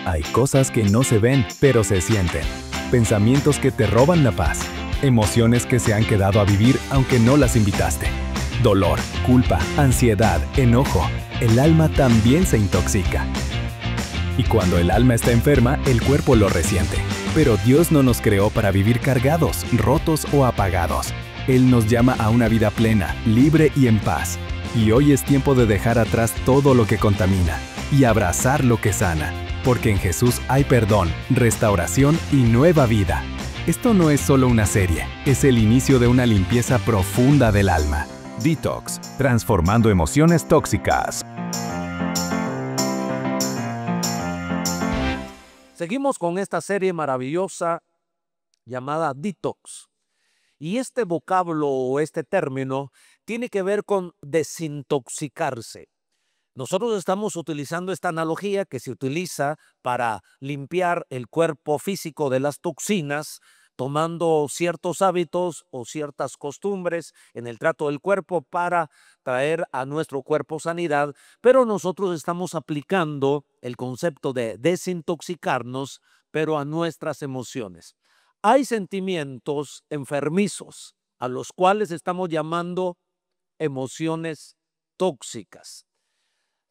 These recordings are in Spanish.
Hay cosas que no se ven, pero se sienten. Pensamientos que te roban la paz. Emociones que se han quedado a vivir aunque no las invitaste. Dolor, culpa, ansiedad, enojo. El alma también se intoxica. Y cuando el alma está enferma, el cuerpo lo resiente. Pero Dios no nos creó para vivir cargados, rotos o apagados. Él nos llama a una vida plena, libre y en paz. Y hoy es tiempo de dejar atrás todo lo que contamina y abrazar lo que sana. Porque en Jesús hay perdón, restauración y nueva vida. Esto no es solo una serie, es el inicio de una limpieza profunda del alma. Detox, transformando emociones tóxicas. Seguimos con esta serie maravillosa llamada Detox. Y este vocablo o este término tiene que ver con desintoxicarse. Nosotros estamos utilizando esta analogía que se utiliza para limpiar el cuerpo físico de las toxinas, tomando ciertos hábitos o ciertas costumbres en el trato del cuerpo para traer a nuestro cuerpo sanidad, pero nosotros estamos aplicando el concepto de desintoxicarnos, pero a nuestras emociones. Hay sentimientos enfermizos a los cuales estamos llamando emociones tóxicas.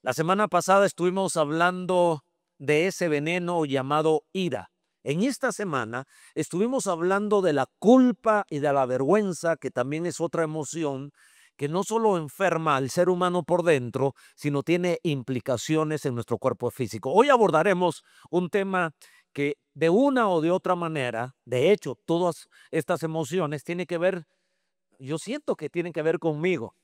La semana pasada estuvimos hablando de ese veneno llamado ira. En esta semana estuvimos hablando de la culpa y de la vergüenza, que también es otra emoción que no solo enferma al ser humano por dentro, sino tiene implicaciones en nuestro cuerpo físico. Hoy abordaremos un tema que de una o de otra manera, de hecho, todas estas emociones tienen que ver, yo siento que tienen que ver conmigo,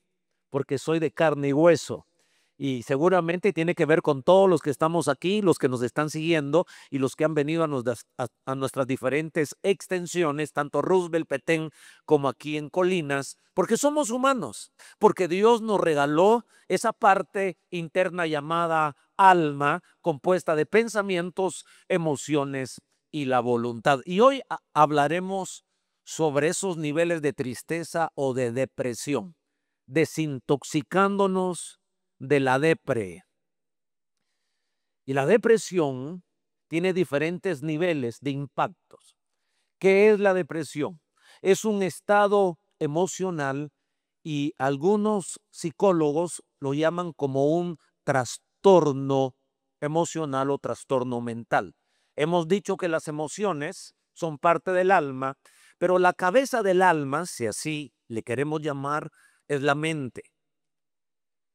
porque soy de carne y hueso. Y seguramente tiene que ver con todos los que estamos aquí, los que nos están siguiendo y los que han venido a nuestras diferentes extensiones, tanto Roosevelt, Petén, como aquí en Colinas, porque somos humanos, porque Dios nos regaló esa parte interna llamada alma, compuesta de pensamientos, emociones y la voluntad. Y hoy hablaremos sobre esos niveles de tristeza o de depresión, desintoxicándonos de la depre. Y la depresión tiene diferentes niveles de impactos. ¿Qué es la depresión? Es un estado emocional y algunos psicólogos lo llaman como un trastorno emocional o trastorno mental. Hemos dicho que las emociones son parte del alma, pero la cabeza del alma, si así le queremos llamar, es la mente.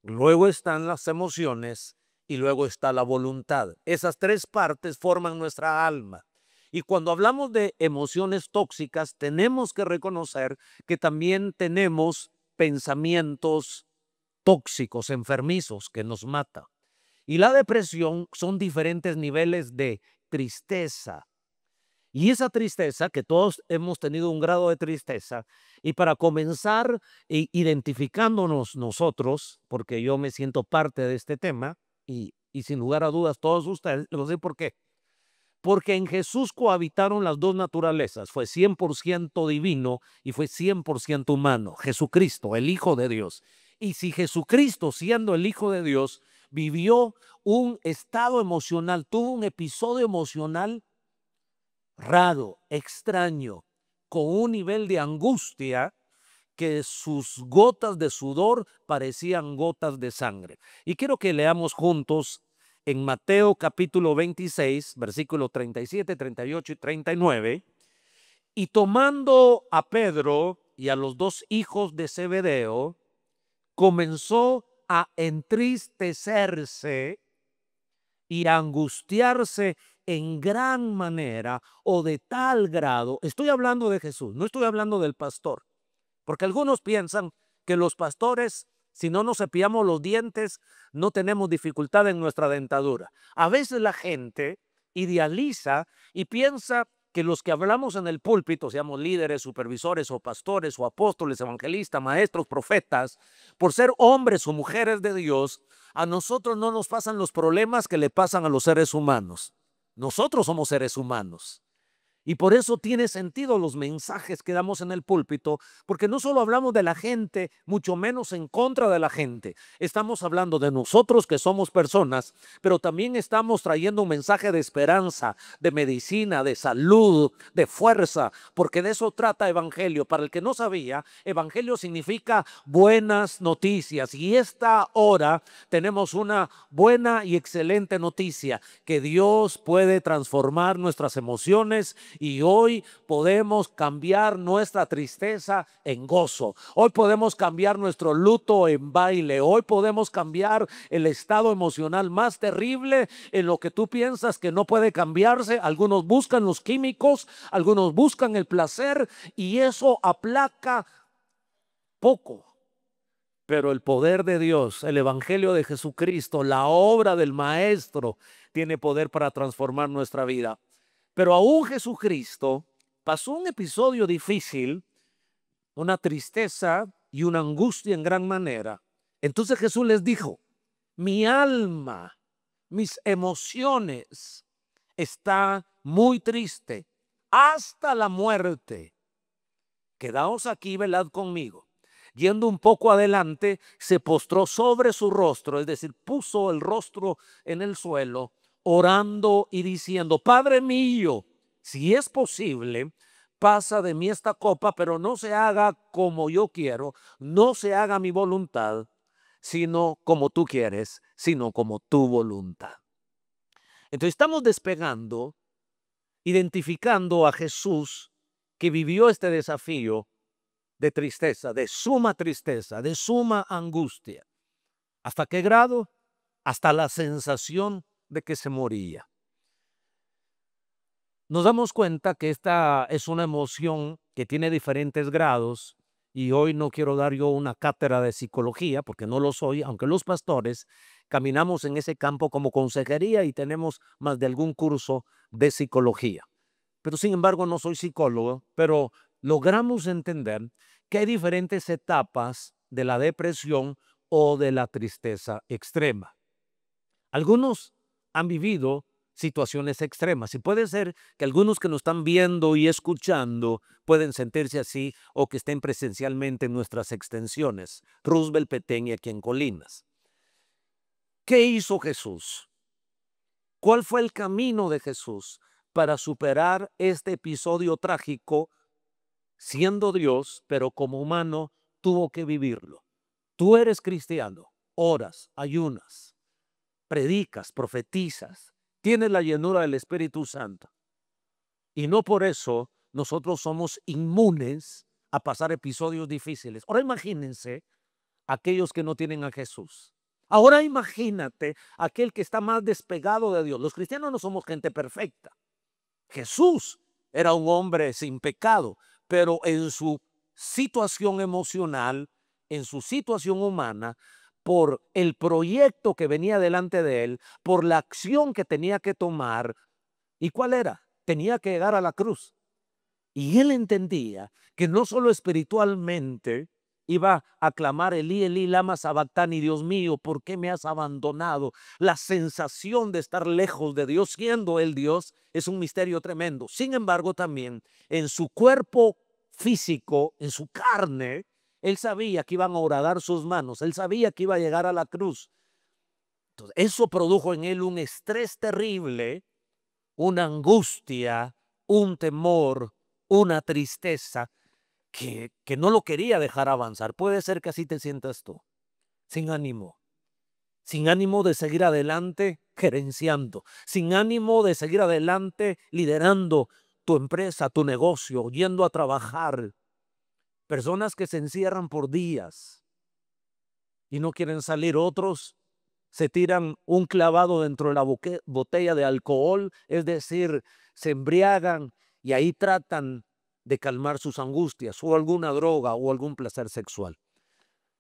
Luego están las emociones y luego está la voluntad. Esas tres partes forman nuestra alma. Y cuando hablamos de emociones tóxicas, tenemos que reconocer que también tenemos pensamientos tóxicos, enfermizos, que nos matan. Y la depresión son diferentes niveles de tristeza. Y esa tristeza, que todos hemos tenido un grado de tristeza, y para comenzar identificándonos nosotros, porque yo me siento parte de este tema, y sin lugar a dudas todos ustedes, les voy a decir por qué. Porque en Jesús cohabitaron las dos naturalezas, fue 100% divino y fue 100% humano, Jesucristo, el Hijo de Dios. Y si Jesucristo, siendo el Hijo de Dios, vivió un estado emocional, tuvo un episodio emocional raro, extraño, con un nivel de angustia que sus gotas de sudor parecían gotas de sangre. Y quiero que leamos juntos en Mateo capítulo 26, versículos 37, 38 y 39. Y tomando a Pedro y a los dos hijos de Zebedeo, comenzó a entristecerse y a angustiarse en gran manera o de tal grado. Estoy hablando de Jesús, no estoy hablando del pastor, porque algunos piensan que los pastores, si no nos cepillamos los dientes, no tenemos dificultad en nuestra dentadura. A veces la gente idealiza y piensa que los que hablamos en el púlpito, seamos líderes, supervisores o pastores o apóstoles, evangelistas, maestros, profetas, por ser hombres o mujeres de Dios, a nosotros no nos pasan los problemas que le pasan a los seres humanos. Nosotros somos seres humanos. Y por eso tiene sentido los mensajes que damos en el púlpito, porque no solo hablamos de la gente, mucho menos en contra de la gente. Estamos hablando de nosotros que somos personas, pero también estamos trayendo un mensaje de esperanza, de medicina, de salud, de fuerza, porque de eso trata evangelio. Para el que no sabía, evangelio significa buenas noticias. Y esta hora tenemos una buena y excelente noticia, que Dios puede transformar nuestras emociones. Y hoy podemos cambiar nuestra tristeza en gozo. Hoy podemos cambiar nuestro luto en baile. Hoy podemos cambiar el estado emocional más terrible en lo que tú piensas que no puede cambiarse. Algunos buscan los químicos, algunos buscan el placer y eso aplaca poco. Pero el poder de Dios, el evangelio de Jesucristo, la obra del Maestro, tiene poder para transformar nuestra vida. Pero aún Jesucristo pasó un episodio difícil, una tristeza y una angustia en gran manera. Entonces Jesús les dijo, mi alma, mis emociones está muy triste hasta la muerte. Quedaos aquí, velad conmigo. Yendo un poco adelante, se postró sobre su rostro, es decir, puso el rostro en el suelo, orando y diciendo, Padre mío, si es posible, pasa de mí esta copa, pero no se haga como yo quiero, no se haga mi voluntad, sino como tú quieres, sino como tu voluntad. Entonces estamos despegando, identificando a Jesús que vivió este desafío de tristeza, de suma angustia. ¿Hasta qué grado? Hasta la sensación de que se moría. Nos damos cuenta que esta es una emoción que tiene diferentes grados y hoy no quiero dar yo una cátedra de psicología porque no lo soy, aunque los pastores caminamos en ese campo como consejería y tenemos más de algún curso de psicología. Pero sin embargo no soy psicólogo, pero logramos entender que hay diferentes etapas de la depresión o de la tristeza extrema. Algunos han vivido situaciones extremas y puede ser que algunos que nos están viendo y escuchando pueden sentirse así o que estén presencialmente en nuestras extensiones. Roosevelt, Petén y aquí en Colinas. ¿Qué hizo Jesús? ¿Cuál fue el camino de Jesús para superar este episodio trágico? Siendo Dios, pero como humano, tuvo que vivirlo. Tú eres cristiano, oras, ayunas, predicas, profetizas, tienes la llenura del Espíritu Santo. Y no por eso nosotros somos inmunes a pasar episodios difíciles. Ahora imagínense aquellos que no tienen a Jesús. Ahora imagínate aquel que está más despegado de Dios. Los cristianos no somos gente perfecta. Jesús era un hombre sin pecado, pero en su situación emocional, en su situación humana, por el proyecto que venía delante de él, por la acción que tenía que tomar. ¿Y cuál era? Tenía que llegar a la cruz. Y él entendía que no solo espiritualmente iba a clamar Elí, Elí, lama sabactani, Dios mío, ¿por qué me has abandonado? La sensación de estar lejos de Dios, siendo él Dios, es un misterio tremendo. Sin embargo, también en su cuerpo físico, en su carne, él sabía que iban a horadar sus manos, él sabía que iba a llegar a la cruz. Entonces, eso produjo en él un estrés terrible, una angustia, un temor, una tristeza que no lo quería dejar avanzar. Puede ser que así te sientas tú, sin ánimo de seguir adelante gerenciando, sin ánimo de seguir adelante liderando tu empresa, tu negocio, yendo a trabajar. Personas que se encierran por días y no quieren salir. Otros se tiran un clavado dentro de la botella de alcohol, es decir, se embriagan y ahí tratan de calmar sus angustias o alguna droga o algún placer sexual.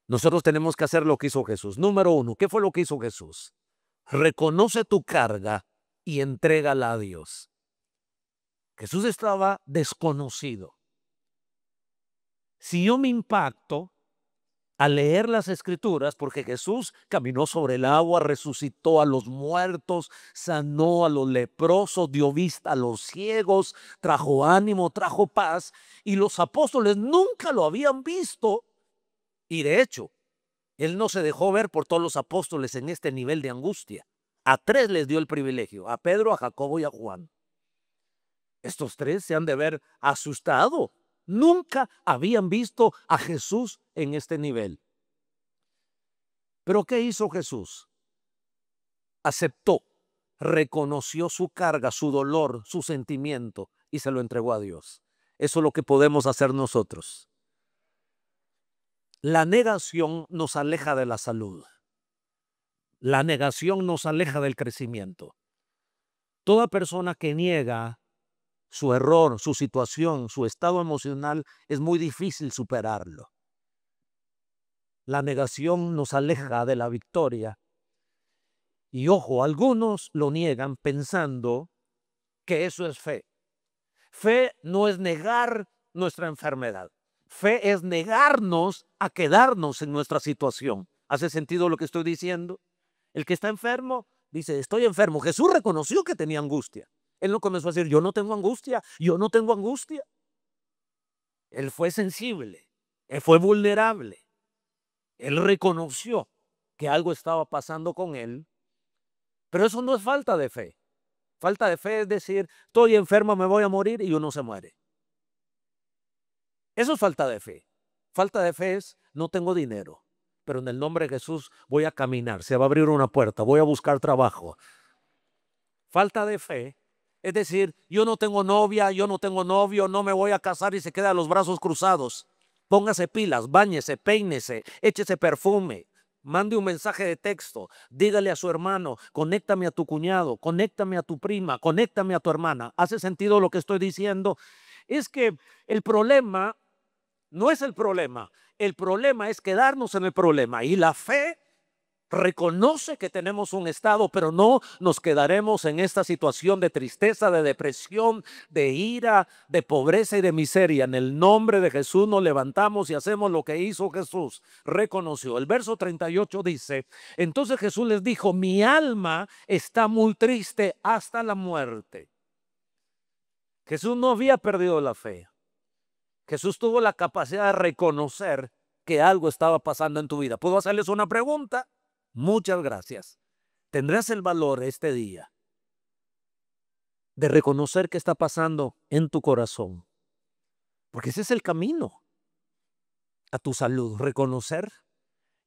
Nosotros tenemos que hacer lo que hizo Jesús. Número uno, ¿qué fue lo que hizo Jesús? Reconoce tu carga y entrégala a Dios. Jesús estaba desconocido. Si yo me impacto, a leer las escrituras, porque Jesús caminó sobre el agua, resucitó a los muertos, sanó a los leprosos, dio vista a los ciegos, trajo ánimo, trajo paz, y los apóstoles nunca lo habían visto. Y de hecho, él no se dejó ver por todos los apóstoles en este nivel de angustia. A 3 les dio el privilegio, a Pedro, a Jacobo y a Juan. Estos 3 se han de ver asustado. Nunca habían visto a Jesús en este nivel. ¿Pero qué hizo Jesús? Aceptó, reconoció su carga, su dolor, su sentimiento y se lo entregó a Dios. Eso es lo que podemos hacer nosotros. La negación nos aleja de la salud. La negación nos aleja del crecimiento. Toda persona que niega su error, su situación, su estado emocional, es muy difícil superarlo. La negación nos aleja de la victoria. Y ojo, algunos lo niegan pensando que eso es fe. Fe no es negar nuestra enfermedad. Fe es negarnos a quedarnos en nuestra situación. ¿Hace sentido lo que estoy diciendo? El que está enfermo dice, estoy enfermo. Jesús reconoció que tenía angustia. Él no comenzó a decir, yo no tengo angustia, yo no tengo angustia. Él fue sensible, él fue vulnerable. Él reconoció que algo estaba pasando con él, pero eso no es falta de fe. Falta de fe es decir, estoy enfermo, me voy a morir y uno se muere. Eso es falta de fe. Falta de fe es, no tengo dinero, pero en el nombre de Jesús voy a caminar, se va a abrir una puerta, voy a buscar trabajo. Falta de fe es decir, yo no tengo novia, yo no tengo novio, no me voy a casar y se queda los brazos cruzados. Póngase pilas, báñese, peínese, échese perfume, mande un mensaje de texto, dígale a su hermano, conéctame a tu cuñado, conéctame a tu prima, conéctame a tu hermana. ¿Hace sentido lo que estoy diciendo? Es que el problema no es el problema es quedarnos en el problema. Y la fe reconoce que tenemos un estado, pero no nos quedaremos en esta situación de tristeza, de depresión, de ira, de pobreza y de miseria. En el nombre de Jesús nos levantamos y hacemos lo que hizo Jesús. Reconoció. El verso 38 dice, entonces Jesús les dijo, mi alma está muy triste hasta la muerte. Jesús no había perdido la fe. Jesús tuvo la capacidad de reconocer que algo estaba pasando en tu vida. ¿Puedo hacerles una pregunta? Muchas gracias. ¿Tendrás el valor este día de reconocer qué está pasando en tu corazón? Porque ese es el camino a tu salud, reconocer.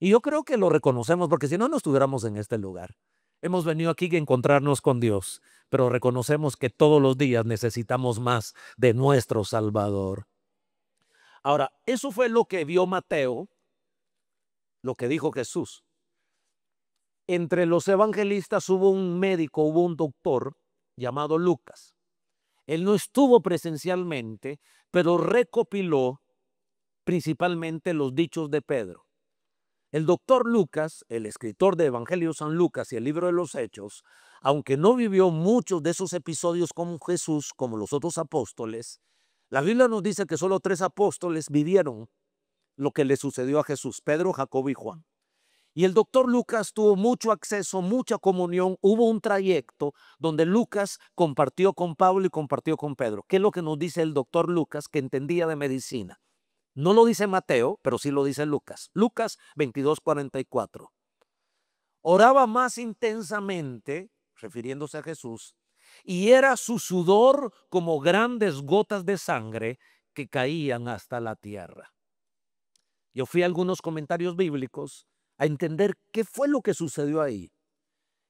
Y yo creo que lo reconocemos porque si no, no estuviéramos en este lugar. Hemos venido aquí a encontrarnos con Dios, pero reconocemos que todos los días necesitamos más de nuestro Salvador. Ahora, eso fue lo que vio Mateo, lo que dijo Jesús. Entre los evangelistas hubo un médico, hubo un doctor llamado Lucas. Él no estuvo presencialmente, pero recopiló principalmente los dichos de Pedro. El doctor Lucas, el escritor de Evangelio San Lucas y el libro de los Hechos, aunque no vivió muchos de esos episodios con Jesús, como los otros apóstoles, la Biblia nos dice que solo 3 apóstoles vivieron lo que le sucedió a Jesús, Pedro, Jacobo y Juan. Y el doctor Lucas tuvo mucho acceso, mucha comunión. Hubo un trayecto donde Lucas compartió con Pablo y compartió con Pedro. ¿Qué es lo que nos dice el doctor Lucas que entendía de medicina? No lo dice Mateo, pero sí lo dice Lucas. Lucas 22:44. Oraba más intensamente, refiriéndose a Jesús, y era su sudor como grandes gotas de sangre que caían hasta la tierra. Yo fui a algunos comentarios bíblicos a entender qué fue lo que sucedió ahí.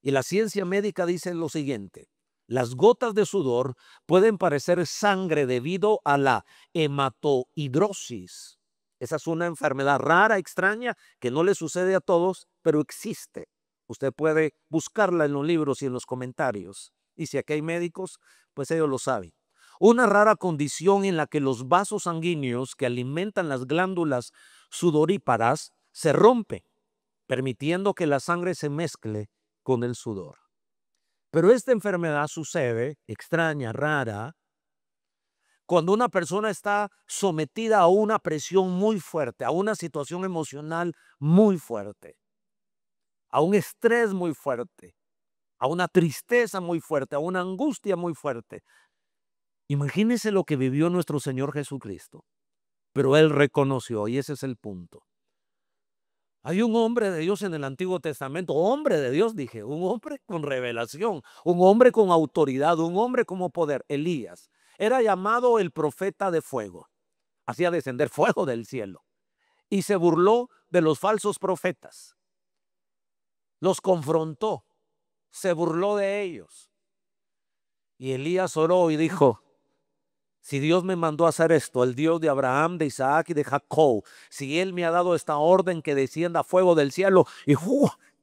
Y la ciencia médica dice lo siguiente: las gotas de sudor pueden parecer sangre debido a la hematohidrosis. Esa es una enfermedad rara, extraña, que no le sucede a todos, pero existe. Usted puede buscarla en los libros y en los comentarios. Y si aquí hay médicos, pues ellos lo saben. Una rara condición en la que los vasos sanguíneos que alimentan las glándulas sudoríparas se rompen, permitiendo que la sangre se mezcle con el sudor. Pero esta enfermedad sucede, extraña, rara, cuando una persona está sometida a una presión muy fuerte, a una situación emocional muy fuerte, a un estrés muy fuerte, a una tristeza muy fuerte, a una angustia muy fuerte. Imagínense lo que vivió nuestro Señor Jesucristo, pero Él reconoció, y ese es el punto. Hay un hombre de Dios en el Antiguo Testamento, hombre de Dios dije, un hombre con revelación, un hombre con autoridad, un hombre como poder, Elías. Era llamado el profeta de fuego, hacía descender fuego del cielo y se burló de los falsos profetas, los confrontó, se burló de ellos. Y Elías oró y dijo, si Dios me mandó a hacer esto, el Dios de Abraham, de Isaac y de Jacob, si Él me ha dado esta orden que descienda fuego del cielo, y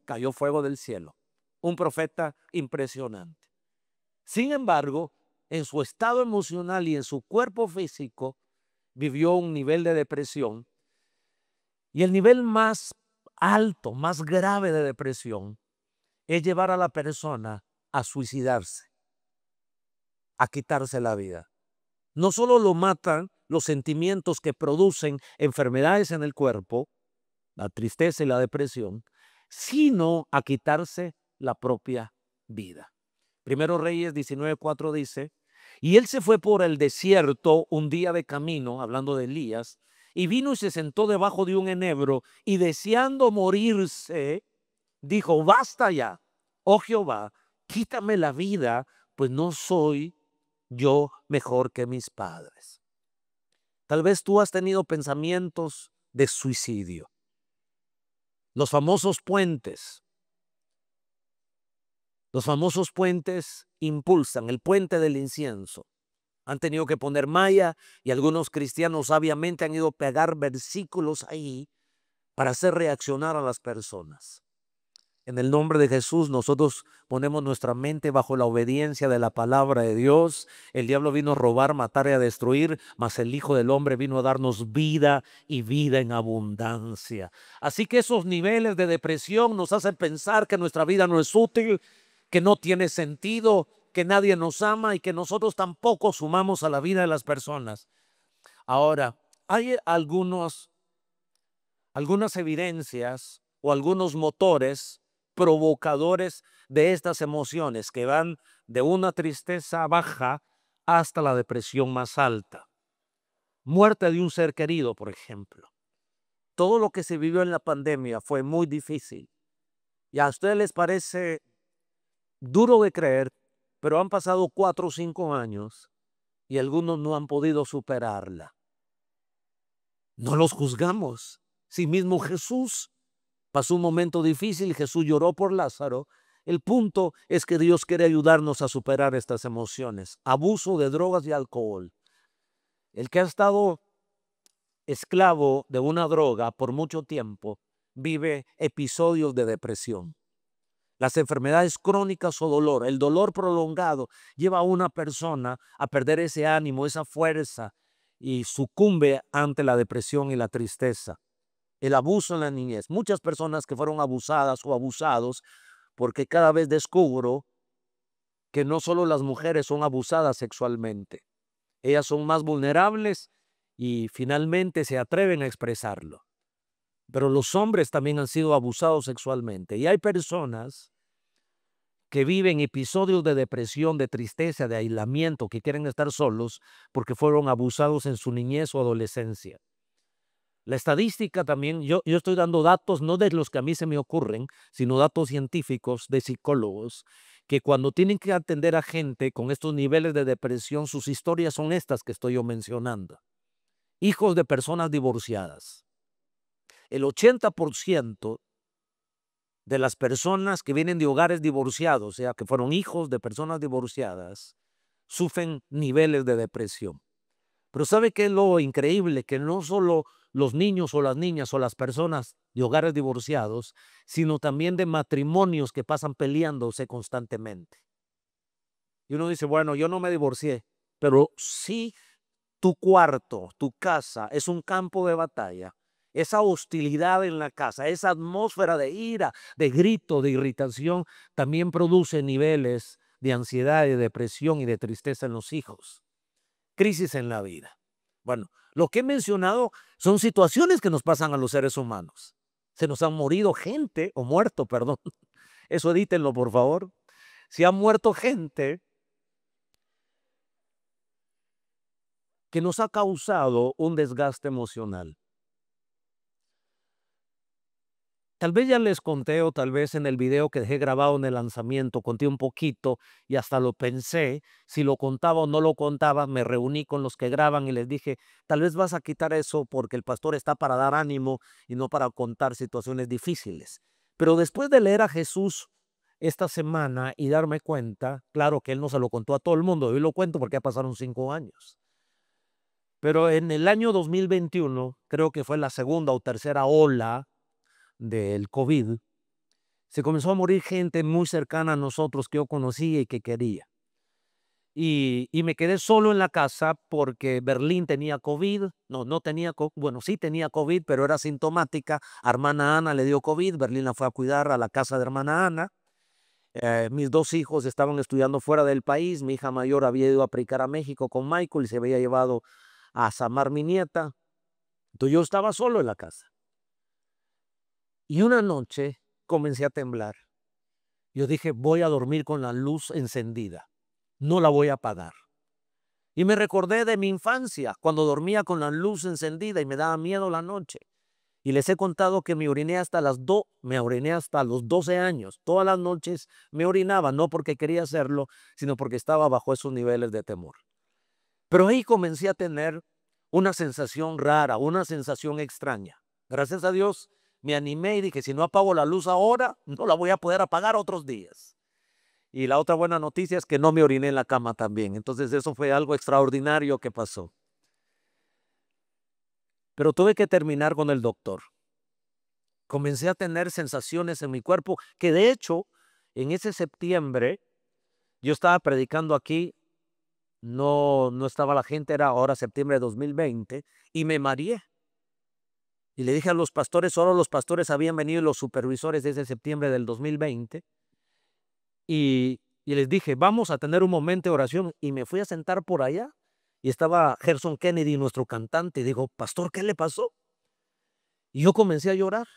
cayó fuego del cielo. Un profeta impresionante. Sin embargo, en su estado emocional y en su cuerpo físico, vivió un nivel de depresión. Y el nivel más alto, más grave de depresión, es llevar a la persona a suicidarse, a quitarse la vida. No solo lo matan los sentimientos que producen enfermedades en el cuerpo, la tristeza y la depresión, sino a quitarse la propia vida. Primero Reyes 19:4 dice, y él se fue por el desierto un día de camino, hablando de Elías, y vino y se sentó debajo de un enebro, y deseando morirse, dijo, basta ya, oh Jehová, quítame la vida, pues no soy yo mejor que mis padres. Tal vez tú has tenido pensamientos de suicidio. Los famosos puentes. Los famosos puentes impulsan, el puente del incienso. Han tenido que poner malla y algunos cristianos sabiamente han ido a pegar versículos ahí para hacer reaccionar a las personas. En el nombre de Jesús nosotros ponemos nuestra mente bajo la obediencia de la palabra de Dios. El diablo vino a robar, matar y a destruir, mas el Hijo del Hombre vino a darnos vida y vida en abundancia. Así que esos niveles de depresión nos hacen pensar que nuestra vida no es útil, que no tiene sentido, que nadie nos ama y que nosotros tampoco sumamos a la vida de las personas. Ahora, hay algunas evidencias o algunos motores provocadores de estas emociones que van de una tristeza baja hasta la depresión más alta. Muerte de un ser querido, por ejemplo. Todo lo que se vivió en la pandemia fue muy difícil. Y a ustedes les parece duro de creer, pero han pasado 4 o 5 años y algunos no han podido superarla. No los juzgamos. Si mismo Jesús pasó un momento difícil, Jesús lloró por Lázaro. El punto es que Dios quiere ayudarnos a superar estas emociones. Abuso de drogas y alcohol. El que ha estado esclavo de una droga por mucho tiempo vive episodios de depresión. Las enfermedades crónicas o dolor, el dolor prolongado lleva a una persona a perder ese ánimo, esa fuerza y sucumbe ante la depresión y la tristeza. El abuso en la niñez. Muchas personas que fueron abusadas o abusados, porque cada vez descubro que no solo las mujeres son abusadas sexualmente. Ellas son más vulnerables y finalmente se atreven a expresarlo. Pero los hombres también han sido abusados sexualmente. Y hay personas que viven episodios de depresión, de tristeza, de aislamiento, que quieren estar solos porque fueron abusados en su niñez o adolescencia. La estadística también, yo estoy dando datos no de los que a mí se me ocurren, sino datos científicos de psicólogos, que cuando tienen que atender a gente con estos niveles de depresión, sus historias son estas que estoy yo mencionando. Hijos de personas divorciadas. El 80% de las personas que vienen de hogares divorciados, o sea, que fueron hijos de personas divorciadas, sufren niveles de depresión. Pero ¿sabe qué es lo increíble? Que no solo los niños o las niñas o las personas de hogares divorciados, sino también de matrimonios que pasan peleándose constantemente. Y uno dice, bueno, yo no me divorcié, pero sí tu cuarto, tu casa es un campo de batalla. Esa hostilidad en la casa, esa atmósfera de ira, de grito, de irritación, también produce niveles de ansiedad, de depresión y de tristeza en los hijos. crisis en la vida. Bueno, lo que he mencionado son situaciones que nos pasan a los seres humanos. Se nos han morido gente, o muerto, perdón. Eso edítenlo, por favor. Se ha muerto gente que nos ha causado un desgaste emocional. Tal vez ya les conté, o tal vez en el video que dejé grabado en el lanzamiento, conté un poquito y hasta lo pensé, si lo contaba o no lo contaba. Me reuní con los que graban y les dije, tal vez vas a quitar eso porque el pastor está para dar ánimo y no para contar situaciones difíciles. Pero después de leer a Jesús esta semana y darme cuenta, claro que él no se lo contó a todo el mundo, hoy lo cuento porque ya pasaron 5 años. Pero en el año 2021, creo que fue la segunda o tercera ola del COVID, se comenzó a morir gente muy cercana a nosotros que yo conocía y que quería. Y me quedé solo en la casa porque Berlín tenía COVID. No tenía, bueno, sí tenía COVID, pero era sintomática. A hermana Ana le dio COVID, Berlín la fue a cuidar a la casa de hermana Ana. Mis 2 hijos estaban estudiando fuera del país. Mi hija mayor había ido a predicar a México con Michael y se había llevado a Samar, mi nieta. Entonces yo estaba solo en la casa. Y una noche comencé a temblar. Yo dije, voy a dormir con la luz encendida, no la voy a apagar. Y me recordé de mi infancia, cuando dormía con la luz encendida y me daba miedo la noche. Y les he contado que me oriné hasta los 12 años. Todas las noches me orinaba, no porque quería hacerlo, sino porque estaba bajo esos niveles de temor. Pero ahí comencé a tener una sensación rara, una sensación extraña. Gracias a Dios me animé y dije, si no apago la luz ahora, no la voy a poder apagar otros días. Y la otra buena noticia es que no me oriné en la cama también. Entonces eso fue algo extraordinario que pasó. Pero tuve que terminar con el doctor. Comencé a tener sensaciones en mi cuerpo que de hecho en ese septiembre yo estaba predicando aquí. No estaba la gente, era ahora septiembre de 2020, y me mareé. Y le dije a los pastores, solo los pastores habían venido y los supervisores desde septiembre del 2020. Y les dije, vamos a tener un momento de oración. Y me fui a sentar por allá. Y estaba Gerson Kennedy, nuestro cantante. Y digo, pastor, ¿qué le pasó? Y yo comencé a llorar.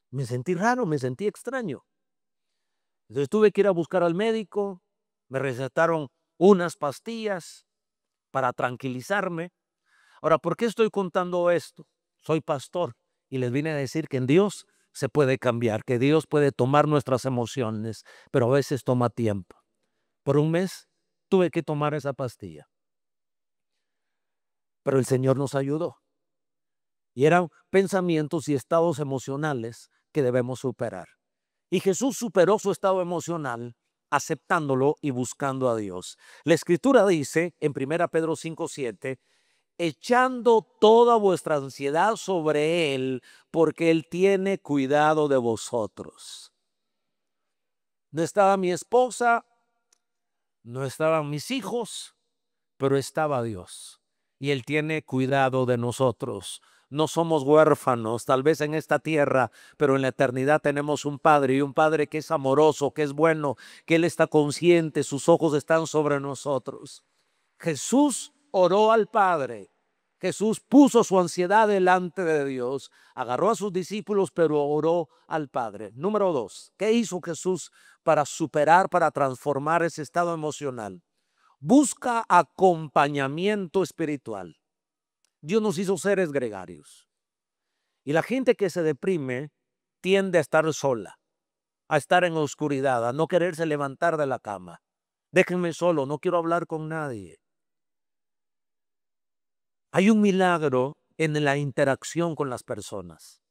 Me sentí raro, me sentí extraño. Entonces tuve que ir a buscar al médico. Me recetaron unas pastillas para tranquilizarme. Ahora, ¿por qué estoy contando esto? Soy pastor y les vine a decir que en Dios se puede cambiar, que Dios puede tomar nuestras emociones, pero a veces toma tiempo. Por un mes tuve que tomar esa pastilla, pero el Señor nos ayudó. Y eran pensamientos y estados emocionales que debemos superar. Y Jesús superó su estado emocional aceptándolo y buscando a Dios. La Escritura dice en 1 Pedro 5:7, echando toda vuestra ansiedad sobre Él, porque Él tiene cuidado de vosotros. No estaba mi esposa, no estaban mis hijos, pero estaba Dios. Y Él tiene cuidado de nosotros. No somos huérfanos, tal vez en esta tierra, pero en la eternidad tenemos un Padre, y un Padre que es amoroso, que es bueno, que Él está consciente, sus ojos están sobre nosotros. Jesús oró al Padre. Jesús puso su ansiedad delante de Dios, agarró a sus discípulos, pero oró al Padre. Número 2, ¿qué hizo Jesús para superar, para transformar ese estado emocional? Busca acompañamiento espiritual. Dios nos hizo seres gregarios. Y la gente que se deprime tiende a estar sola, a estar en oscuridad, a no quererse levantar de la cama. Déjenme solo, no quiero hablar con nadie. Hay un milagro en la interacción con las personas.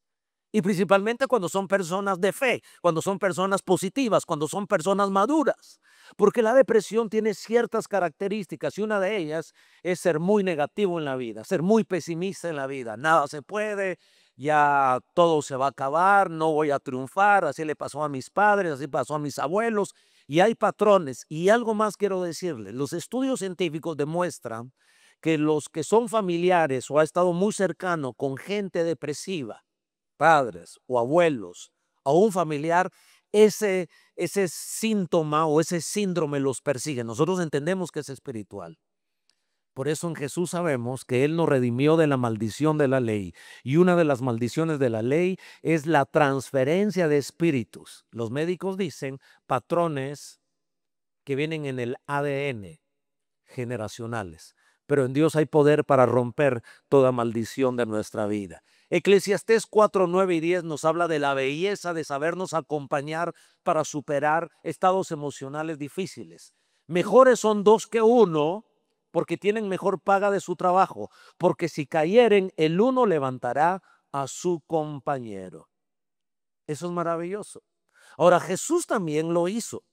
Y principalmente cuando son personas de fe, cuando son personas positivas, cuando son personas maduras. Porque la depresión tiene ciertas características y una de ellas es ser muy negativo en la vida, ser muy pesimista en la vida. Nada se puede, ya todo se va a acabar, no voy a triunfar. Así le pasó a mis padres, así pasó a mis abuelos. Y hay patrones. Y algo más quiero decirles. Los estudios científicos demuestran que los que son familiares o ha estado muy cercano con gente depresiva, padres o abuelos o un familiar, ese síntoma o ese síndrome los persigue. Nosotros entendemos que es espiritual. Por eso en Jesús sabemos que Él nos redimió de la maldición de la ley. Y una de las maldiciones de la ley es la transferencia de espíritus. Los médicos dicen patrones que vienen en el ADN generacionales. Pero en Dios hay poder para romper toda maldición de nuestra vida. Eclesiastés 4, 9 y 10 nos habla de la belleza de sabernos acompañar para superar estados emocionales difíciles. Mejores son dos que uno, porque tienen mejor paga de su trabajo, porque si cayeren, el uno levantará a su compañero. Eso es maravilloso. Ahora, Jesús también lo hizo.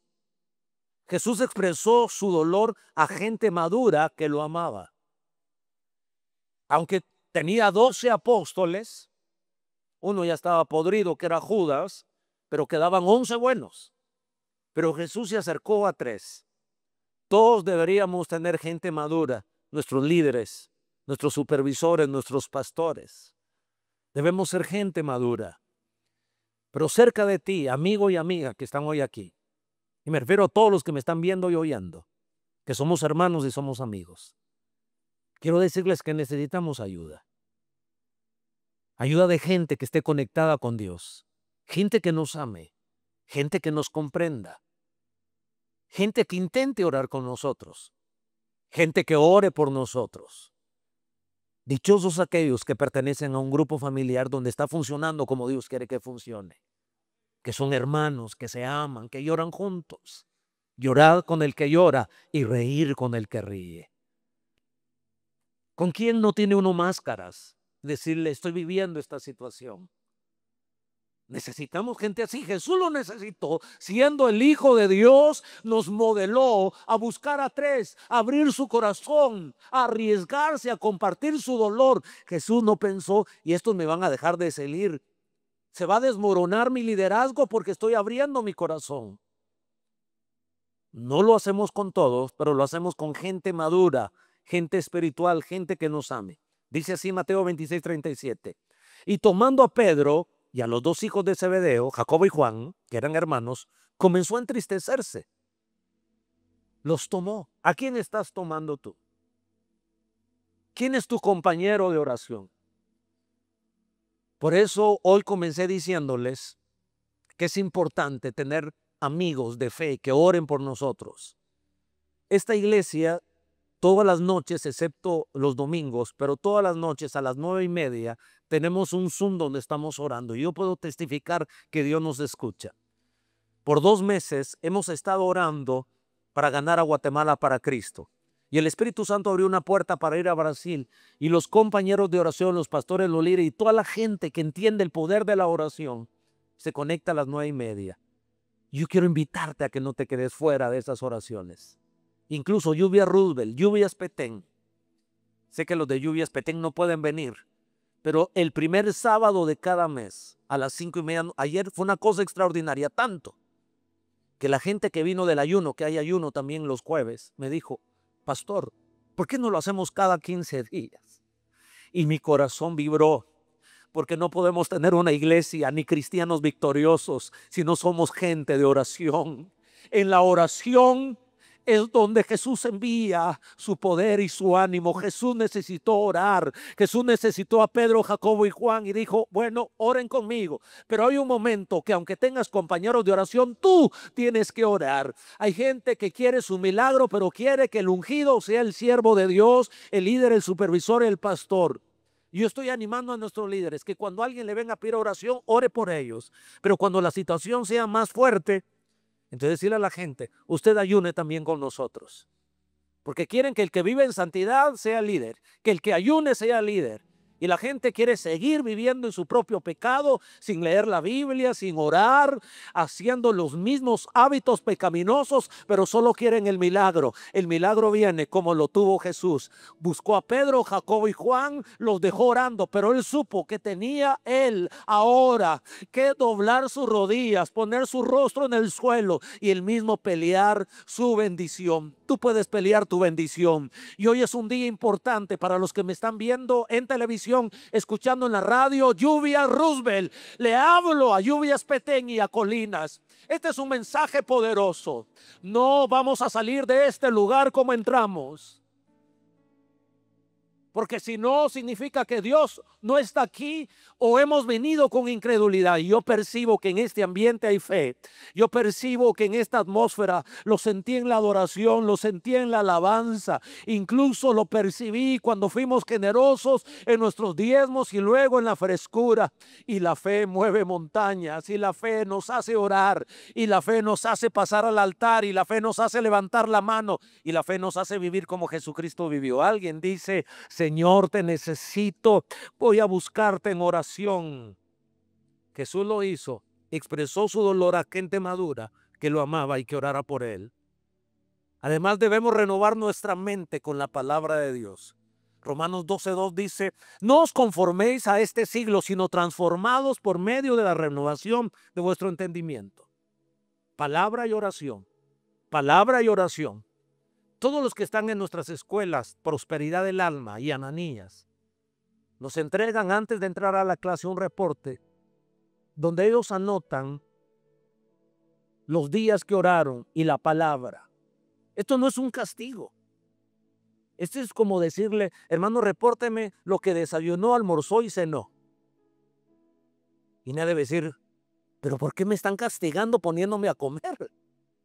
Jesús expresó su dolor a gente madura que lo amaba. Aunque tenía 12 apóstoles, uno ya estaba podrido, que era Judas, pero quedaban 11 buenos. Pero Jesús se acercó a 3. Todos deberíamos tener gente madura, nuestros líderes, nuestros supervisores, nuestros pastores. Debemos ser gente madura. Pero cerca de ti, amigo y amiga que están hoy aquí, y me refiero a todos los que me están viendo y oyendo, que somos hermanos y somos amigos, quiero decirles que necesitamos ayuda. Ayuda de gente que esté conectada con Dios, gente que nos ame, gente que nos comprenda, gente que intente orar con nosotros, gente que ore por nosotros. Dichosos aquellos que pertenecen a un grupo familiar donde está funcionando como Dios quiere que funcione, que son hermanos, que se aman, que lloran juntos. Llorar con el que llora y reír con el que ríe. ¿Con quién no tiene uno máscaras? Decirle, estoy viviendo esta situación. Necesitamos gente así. Jesús lo necesitó. Siendo el Hijo de Dios, nos modeló a buscar a 3, a abrir su corazón, a arriesgarse, a compartir su dolor. Jesús no pensó, y estos me van a dejar de seguir. Se va a desmoronar mi liderazgo porque estoy abriendo mi corazón. No lo hacemos con todos, pero lo hacemos con gente madura, gente espiritual, gente que nos ame. Dice así Mateo 26, 37. Y tomando a Pedro y a los 2 hijos de Zebedeo, Jacobo y Juan, que eran hermanos, comenzó a entristecerse. Los tomó. ¿A quién estás tomando tú? ¿Quién es tu compañero de oración? Por eso hoy comencé diciéndoles que es importante tener amigos de fe que oren por nosotros. Esta iglesia, todas las noches, excepto los domingos, pero todas las noches a las 9:30, tenemos un Zoom donde estamos orando. Y yo puedo testificar que Dios nos escucha. Por 2 meses hemos estado orando para ganar a Guatemala para Cristo. Y el Espíritu Santo abrió una puerta para ir a Brasil. Y los compañeros de oración, los pastores, los líderes y toda la gente que entiende el poder de la oración se conecta a las 9:30. Yo quiero invitarte a que no te quedes fuera de esas oraciones. Incluso Lluvias Roosevelt, Lluvias Petén. Sé que los de Lluvias Petén no pueden venir, pero el primer sábado de cada mes a las 5:30, ayer fue una cosa extraordinaria, tanto que la gente que vino del ayuno, que hay ayuno también los jueves, me dijo, pastor, ¿por qué no lo hacemos cada 15 días? Y mi corazón vibró. Porque no podemos tener una iglesia ni cristianos victoriosos si no somos gente de oración. En la oración es donde Jesús envía su poder y su ánimo. Jesús necesitó orar. Jesús necesitó a Pedro, Jacobo y Juan y dijo, bueno, oren conmigo. Pero hay un momento que aunque tengas compañeros de oración, tú tienes que orar. Hay gente que quiere su milagro, pero quiere que el ungido sea el siervo de Dios, el líder, el supervisor, el pastor. Yo estoy animando a nuestros líderes que cuando alguien le venga a pedir oración, ore por ellos. Pero cuando la situación sea más fuerte, entonces decirle a la gente, usted ayune también con nosotros. Porque quieren que el que vive en santidad sea líder, que el que ayune sea líder. Y la gente quiere seguir viviendo en su propio pecado, sin leer la Biblia, sin orar, haciendo los mismos hábitos pecaminosos, pero solo quieren el milagro. El milagro viene como lo tuvo Jesús. Buscó a Pedro, Jacobo y Juan, los dejó orando, pero él supo que tenía él ahora que doblar sus rodillas, poner su rostro en el suelo y él mismo pelear su bendición. Tú puedes pelear tu bendición. Y hoy es un día importante para los que me están viendo en televisión, escuchando en la radio. Lluvias Roosevelt, le hablo a Lluvias Petén y a Colinas. Este es un mensaje poderoso. No vamos a salir de este lugar como entramos. Porque si no, significa que Dios no está aquí o hemos venido con incredulidad. Y yo percibo que en este ambiente hay fe. Yo percibo que en esta atmósfera lo sentí en la adoración, lo sentí en la alabanza. Incluso lo percibí cuando fuimos generosos en nuestros diezmos y luego en la frescura. Y la fe mueve montañas, y la fe nos hace orar, y la fe nos hace pasar al altar, y la fe nos hace levantar la mano, y la fe nos hace vivir como Jesucristo vivió. Alguien dice: Señor, te necesito, voy a buscarte en oración. Jesús lo hizo, expresó su dolor a gente madura que lo amaba y que orara por él. Además, debemos renovar nuestra mente con la palabra de Dios. Romanos 12:2 dice: no os conforméis a este siglo, sino transformados por medio de la renovación de vuestro entendimiento. Palabra y oración, palabra y oración. Todos los que están en nuestras escuelas, Prosperidad del Alma y Ananías, nos entregan antes de entrar a la clase un reporte donde ellos anotan los días que oraron y la palabra. Esto no es un castigo. Esto es como decirle: hermano, repórteme lo que desayunó, almorzó y cenó. Y nadie debe decir: pero ¿por qué me están castigando poniéndome a comer?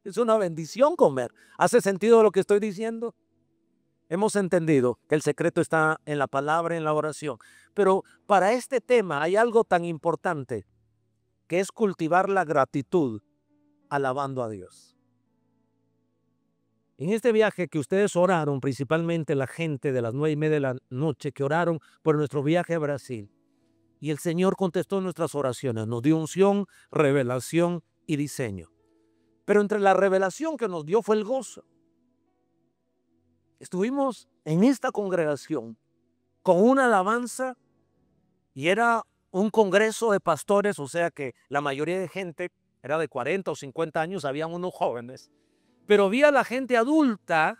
Es una bendición comer. ¿Hace sentido lo que estoy diciendo? Hemos entendido que el secreto está en la palabra, en la oración. Pero para este tema hay algo tan importante, que es cultivar la gratitud alabando a Dios. En este viaje que ustedes oraron, principalmente la gente de las 9:30 de la noche que oraron por nuestro viaje a Brasil, y el Señor contestó nuestras oraciones, nos dio unción, revelación y diseño. Pero entre la revelación que nos dio fue el gozo. Estuvimos en esta congregación con una alabanza y era un congreso de pastores, o sea que la mayoría de gente era de 40 o 50 años, habían unos jóvenes, pero vi a la gente adulta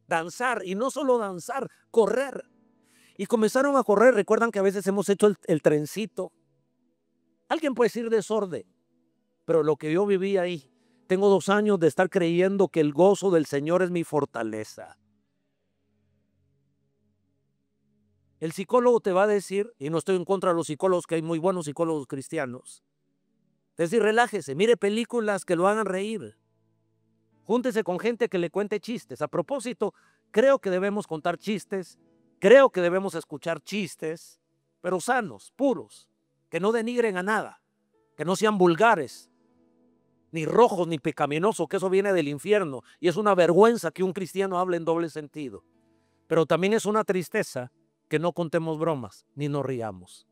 danzar, y no solo danzar, correr. Y comenzaron a correr. Recuerdan que a veces hemos hecho el trencito. Alguien puede decir desorden, pero lo que yo viví ahí, tengo 2 años de estar creyendo que el gozo del Señor es mi fortaleza. El psicólogo te va a decir, y no estoy en contra de los psicólogos, que hay muy buenos psicólogos cristianos, es decir, relájese, mire películas que lo hagan reír. Júntese con gente que le cuente chistes. A propósito, creo que debemos contar chistes, creo que debemos escuchar chistes, pero sanos, puros, que no denigren a nada, que no sean vulgares, ni rojos, ni pecaminosos, que eso viene del infierno. Y es una vergüenza que un cristiano hable en doble sentido. Pero también es una tristeza que no contemos bromas, ni nos riamos.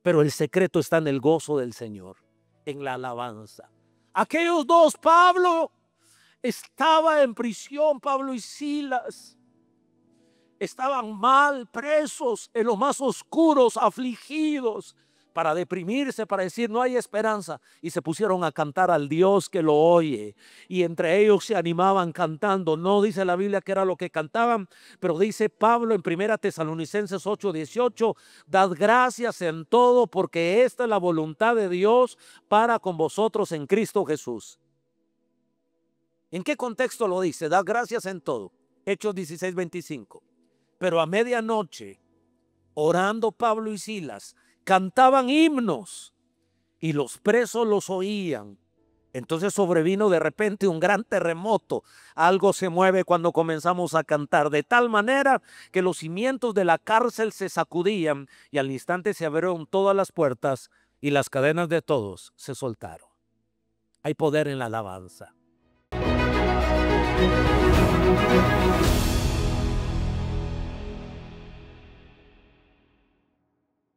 Pero el secreto está en el gozo del Señor, en la alabanza. Aquellos dos, Pablo estaba en prisión, Pablo y Silas. Estaban mal, presos, en los más oscuros, afligidos, para deprimirse, para decir no hay esperanza. Y se pusieron a cantar al Dios que lo oye. Y entre ellos se animaban cantando. No dice la Biblia que era lo que cantaban, pero dice Pablo en 1 Tesalonicenses 8:18, dad gracias en todo, porque esta es la voluntad de Dios para con vosotros en Cristo Jesús. ¿En qué contexto lo dice? Dad gracias en todo. Hechos 16:25. Pero a medianoche, orando Pablo y Silas, cantaban himnos y los presos los oían. Entonces sobrevino de repente un gran terremoto. Algo se mueve cuando comenzamos a cantar, de tal manera que los cimientos de la cárcel se sacudían y al instante se abrieron todas las puertas y las cadenas de todos se soltaron. Hay poder en la alabanza.